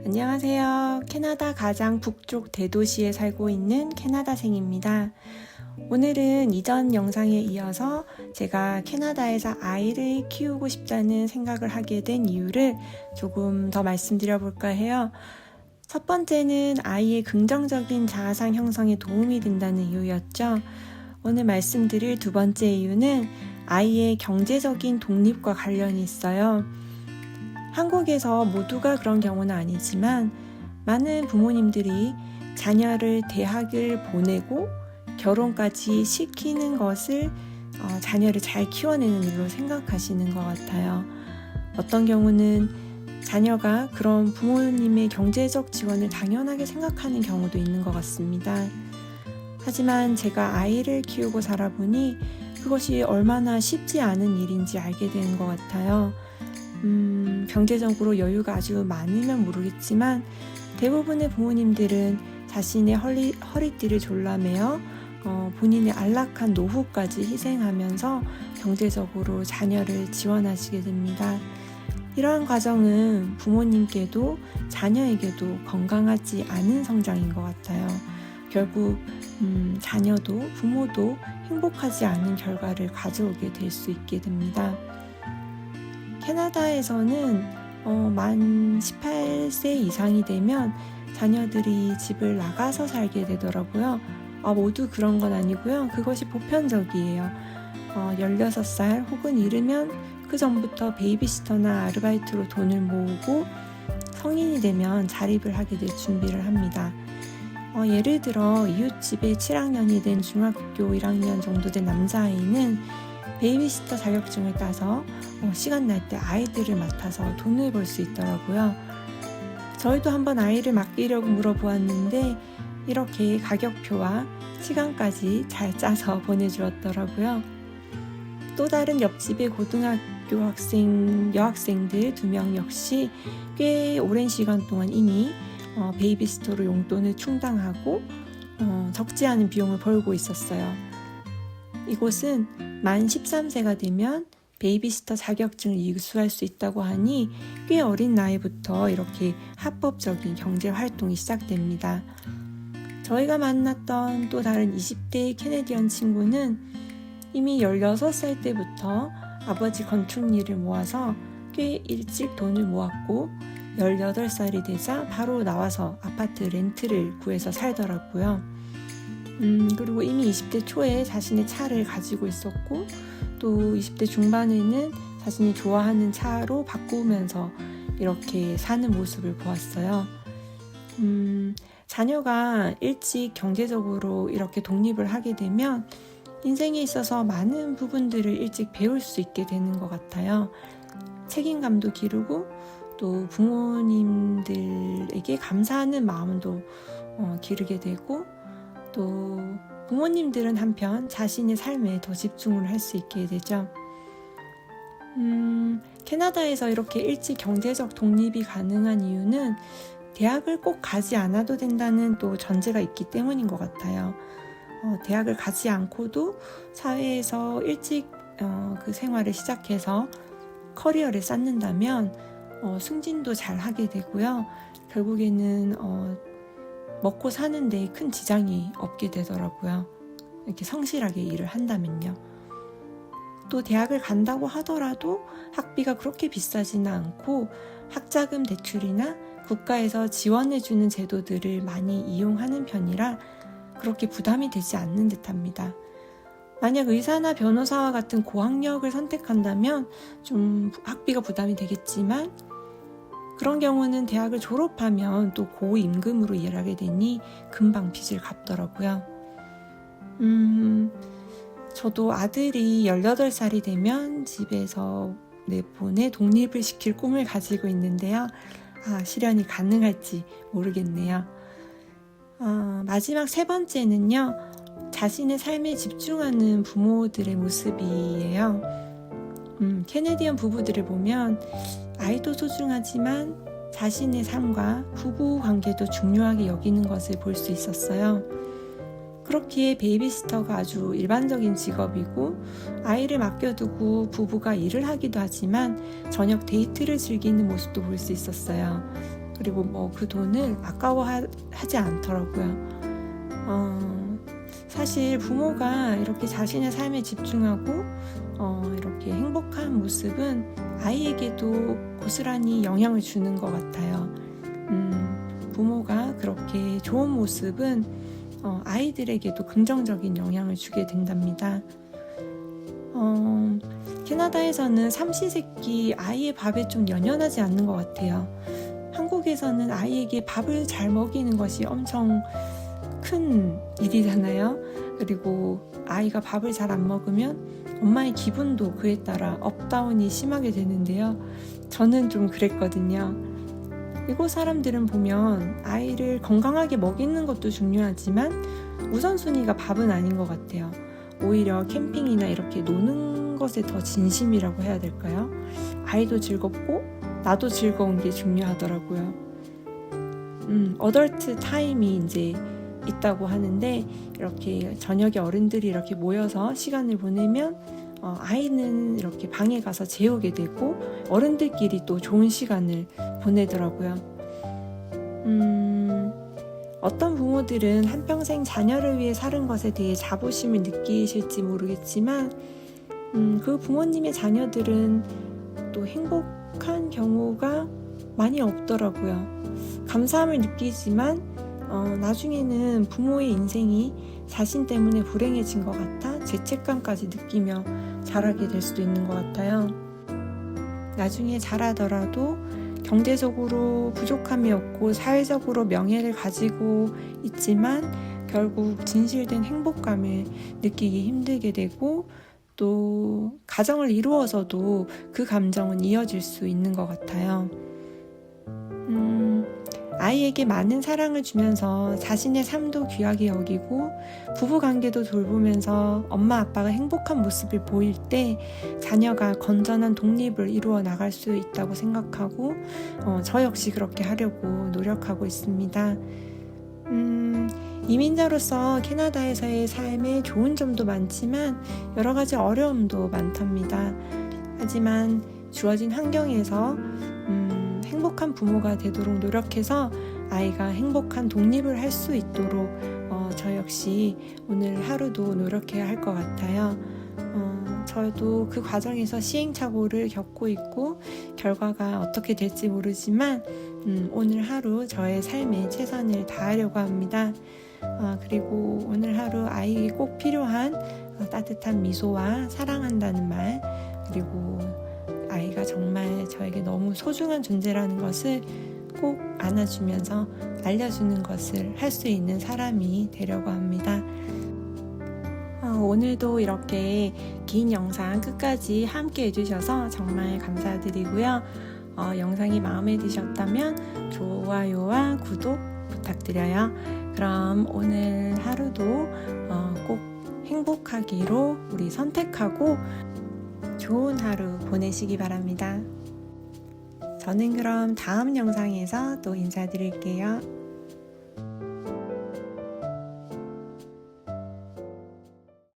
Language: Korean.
안녕하세요. 캐나다 가장 북쪽 대도시에 살고 있는 캐나다생입니다. 오늘은 이전 영상에 이어서 제가 캐나다에서 아이를 키우고 싶다는 생각을 하게 된 이유를 조금 더 말씀드려 볼까 해요. 첫 번째는 아이의 긍정적인 자아상 형성에 도움이 된다는 이유였죠. 오늘 말씀드릴 두 번째 이유는 아이의 경제적인 독립과 관련이 있어요. 한국에서 모두가 그런 경우는 아니지만 많은 부모님들이 자녀를 대학을 보내고 결혼까지 시키는 것을 자녀를 잘 키워내는 일로 생각하시는 것 같아요. 어떤 경우는 자녀가 그런 부모님의 경제적 지원을 당연하게 생각하는 경우도 있는 것 같습니다. 하지만 제가 아이를 키우고 살아보니 그것이 얼마나 쉽지 않은 일인지 알게 되는 것 같아요. 경제적으로 여유가 아주 많으면 모르겠지만 대부분의 부모님들은 자신의 허리띠를 졸라매어 본인의 안락한 노후까지 희생하면서 경제적으로 자녀를 지원하시게 됩니다. 이러한 과정은 부모님께도 자녀에게도 건강하지 않은 성장인 것 같아요. 결국 자녀도 부모도 행복하지 않은 결과를 가져오게 될 수 있게 됩니다. 캐나다에서는 만 18세 이상이 되면 자녀들이 집을 나가서 살게 되더라고요. 모두 그런 건 아니고요. 그것이 보편적이에요. 16살 혹은 이르면 그 전부터 베이비시터나 아르바이트로 돈을 모으고 성인이 되면 자립을 하게 될 준비를 합니다. 예를 들어 이웃집에 7학년이 된 중학교 1학년 정도 된 남자아이는 베이비시터 자격증을 따서 시간 날 때 아이들을 맡아서 돈을 벌 수 있더라고요. 저희도 한번 아이를 맡기려고 물어보았는데 이렇게 가격표와 시간까지 잘 짜서 보내주었더라고요. 또 다른 옆집의 고등학교 여학생들 2명 역시 꽤 오랜 시간 동안 이미 베이비시터로 용돈을 충당하고 적지 않은 비용을 벌고 있었어요. 이곳은 만 13세가 되면 베이비시터 자격증을 이수할 수 있다고 하니 꽤 어린 나이부터 이렇게 합법적인 경제 활동이 시작됩니다. 저희가 만났던 또 다른 20대 캐네디언 친구는 이미 16살 때부터 아버지 건축일을 모아서 꽤 일찍 돈을 모았고 18살이 되자 바로 나와서 아파트 렌트를 구해서 살더라고요. 그리고 이미 20대 초에 자신의 차를 가지고 있었고 또 20대 중반에는 자신이 좋아하는 차로 바꾸면서 이렇게 사는 모습을 보았어요. 자녀가 일찍 경제적으로 이렇게 독립을 하게 되면 인생에 있어서 많은 부분들을 일찍 배울 수 있게 되는 것 같아요. 책임감도 기르고 또 부모님들에게 감사하는 마음도 기르게 되고 또 부모님들은 한편 자신의 삶에 더 집중을 할 수 있게 되죠. 캐나다에서 이렇게 일찍 경제적 독립이 가능한 이유는 대학을 꼭 가지 않아도 된다는 또 전제가 있기 때문인 것 같아요. 대학을 가지 않고도 사회에서 일찍 그 생활을 시작해서 커리어를 쌓는다면 승진도 잘 하게 되고요. 결국에는 먹고 사는 데 큰 지장이 없게 되더라고요. 이렇게 성실하게 일을 한다면요. 또 대학을 간다고 하더라도 학비가 그렇게 비싸지는 않고 학자금 대출이나 국가에서 지원해주는 제도들을 많이 이용하는 편이라 그렇게 부담이 되지 않는 듯합니다. 만약 의사나 변호사와 같은 고학력을 선택한다면 좀 학비가 부담이 되겠지만 그런 경우는 대학을 졸업하면 또 고임금으로 일하게 되니 금방 빚을 갚더라고요. 저도 아들이 18살이 되면 집에서 내보내 독립을 시킬 꿈을 가지고 있는데요. 실현이 가능할지 모르겠네요. 마지막 세 번째는요. 자신의 삶에 집중하는 부모들의 모습이에요. 캐네디언 부부들을 보면 아이도 소중하지만 자신의 삶과 부부 관계도 중요하게 여기는 것을 볼 수 있었어요. 그렇기에 베이비시터가 아주 일반적인 직업이고 아이를 맡겨두고 부부가 일을 하기도 하지만 저녁 데이트를 즐기는 모습도 볼 수 있었어요. 그리고 뭐 그 돈을 아까워하지 않더라고요. 사실 부모가 이렇게 자신의 삶에 집중하고 이렇게 행복한 모습은 아이에게도 고스란히 영향을 주는 것 같아요. 부모가 그렇게 좋은 모습은 아이들에게도 긍정적인 영향을 주게 된답니다. 캐나다에서는 삼시세끼 아이의 밥에 좀 연연하지 않는 것 같아요. 한국에서는 아이에게 밥을 잘 먹이는 것이 엄청 큰 일이잖아요. 그리고 아이가 밥을 잘 안 먹으면 엄마의 기분도 그에 따라 업다운이 심하게 되는데요. 저는 좀 그랬거든요. 이곳 사람들은 보면 아이를 건강하게 먹이는 것도 중요하지만 우선순위가 밥은 아닌 것 같아요. 오히려 캠핑이나 이렇게 노는 것에 더 진심이라고 해야 될까요? 아이도 즐겁고 나도 즐거운 게 중요하더라고요. 어덜트 타임이 이제 있다고 하는데 이렇게 저녁에 어른들이 이렇게 모여서 시간을 보내면 아이는 이렇게 방에 가서 재우게 되고 어른들끼리 또 좋은 시간을 보내더라고요. 어떤 부모들은 한평생 자녀를 위해 사는 것에 대해 자부심을 느끼실지 모르겠지만 그 부모님의 자녀들은 또 행복한 경우가 많이 없더라고요. 감사함을 느끼지만 나중에는 부모의 인생이 자신 때문에 불행해진 것 같아 죄책감까지 느끼며 자라게 될 수도 있는 것 같아요. 나중에 자라더라도 경제적으로 부족함이 없고 사회적으로 명예를 가지고 있지만 결국 진실된 행복감을 느끼기 힘들게 되고 또 가정을 이루어서도 그 감정은 이어질 수 있는 것 같아요. 아이에게 많은 사랑을 주면서 자신의 삶도 귀하게 여기고 부부관계도 돌보면서 엄마 아빠가 행복한 모습을 보일 때 자녀가 건전한 독립을 이루어 나갈 수 있다고 생각하고 저 역시 그렇게 하려고 노력하고 있습니다. 이민자로서 캐나다에서의 삶에 좋은 점도 많지만 여러 가지 어려움도 많답니다. 하지만 주어진 환경에서 행복한 부모가 되도록 노력해서 아이가 행복한 독립을 할 수 있도록 저 역시 오늘 하루도 노력해야 할 것 같아요. 저도 그 과정에서 시행착오를 겪고 있고 결과가 어떻게 될지 모르지만 오늘 하루 저의 삶에 최선을 다하려고 합니다. 그리고 오늘 하루 아이에게 꼭 필요한 따뜻한 미소와 사랑한다는 말, 그리고 아이가 정말 저에게 너무 소중한 존재라는 것을 꼭 안아주면서 알려주는 것을 할 수 있는 사람이 되려고 합니다. 오늘도 이렇게 긴 영상 끝까지 함께 해주셔서 정말 감사드리고요. 영상이 마음에 드셨다면 좋아요와 구독 부탁드려요. 그럼 오늘 하루도 꼭 행복하기로 우리 선택하고 좋은 하루 보내시기 바랍니다. 저는 그럼 다음 영상에서 또 인사드릴게요.